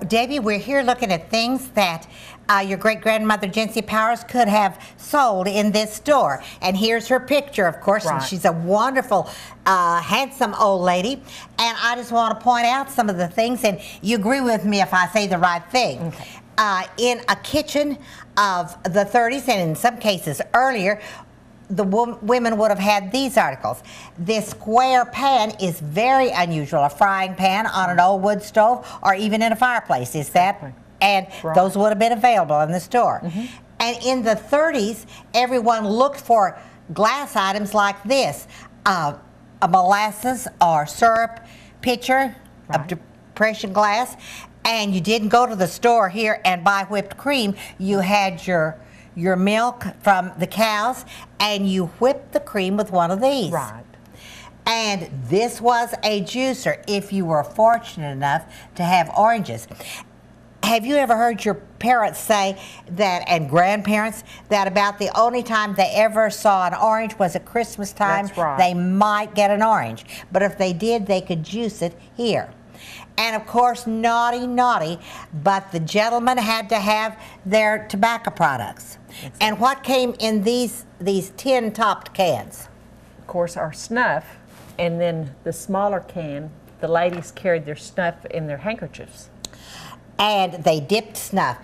Debbie, we're here looking at things that your great-grandmother, Jency Powers, could have sold in this store. And here's her picture, of course, and she's a wonderful, handsome old lady. And I just want to point out some of the things, and you agree with me if I say the right thing. Okay. In a kitchen of the 30s, and in some cases earlier, the women would have had these articles. This square pan is very unusual, a frying pan on an old wood stove or even in a fireplace. Is that? And those would have been available in the store. And in the 30s, everyone looked for glass items like this, a molasses or syrup pitcher of depression glass. And you didn't go to the store here and buy whipped cream. You had your milk from the cows, and you whipped the cream with one of these. Right. And this was a juicer if you were fortunate enough to have oranges. Have you ever heard your parents say that, and grandparents, that about the only time they ever saw an orange was at Christmas time? That's right. They might get an orange, but if they did, they could juice it here. And of course, naughty, naughty, but the gentlemen had to have their tobacco products. Exactly. And what came in these tin-topped cans? Of course, our snuff, and then the smaller can, the ladies carried their snuff in their handkerchiefs. And they dipped snuff.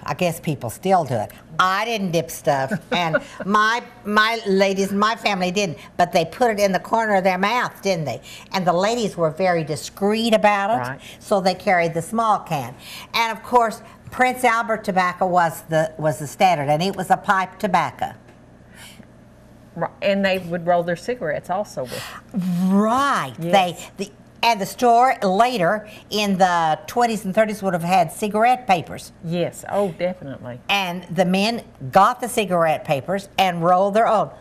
I guess people still do it. I didn't dip stuff, and my ladies in my family didn't, but they put it in the corner of their mouth, didn't they? And the ladies were very discreet about it, so they carried the small can. And of course, Prince Albert tobacco was the standard, and it was a pipe tobacco. And they would roll their cigarettes also with it. Right. Yes. And the store later in the 20s and 30s would have had cigarette papers. Yes, oh, definitely. And the men got the cigarette papers and rolled their own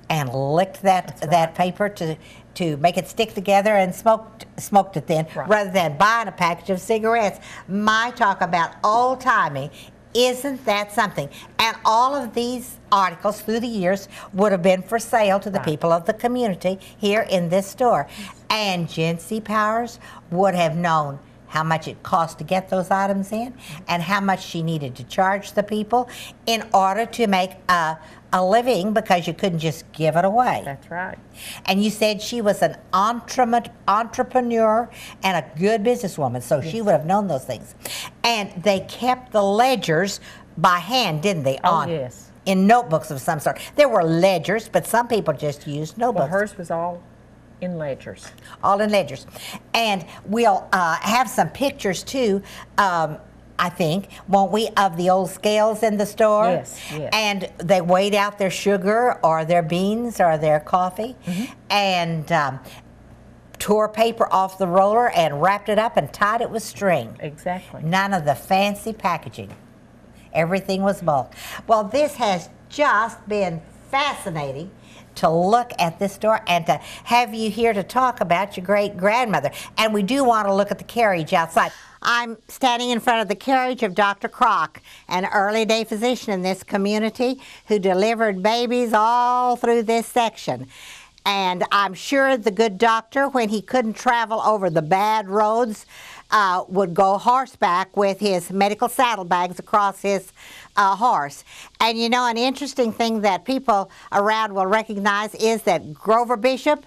and licked that paper to make it stick together and smoked it then, rather than buying a package of cigarettes. My talk about old-timey. Isn't that something? And all of these articles through the years would have been for sale to the people of the community here in this store. And Jency Powers would have known how much it cost to get those items in and how much she needed to charge the people in order to make a living, because you couldn't just give it away. That's right. And you said she was an entrepreneur and a good businesswoman, so she would have known those things. And they kept the ledgers by hand, didn't they? Oh, yes. In notebooks of some sort. There were ledgers, but some people just used notebooks. Well, hers was all in ledgers. All in ledgers. And we'll have some pictures, too, I think, won't we, of the old scales in the store? Yes, yes. And they weighed out their sugar or their beans or their coffee and tore paper off the roller and wrapped it up and tied it with string. Exactly. None of the fancy packaging. Everything was bulk. Well, this has just been fascinating to look at this store and to have you here to talk about your great-grandmother. And we do want to look at the carriage outside. I'm standing in front of the carriage of Dr. Kroc, an early-day physician in this community who delivered babies all through this section. And I'm sure the good doctor, when he couldn't travel over the bad roads, would go horseback with his medical saddlebags across his horse. And you know, an interesting thing that people around will recognize is that Grover Bishop,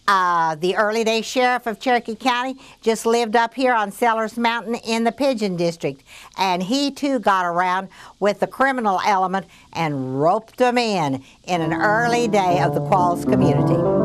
the early day sheriff of Cherokee County, just lived up here on Sellers Mountain in the Pigeon District. And he too got around with the criminal element and roped them in an early day of the Quals community.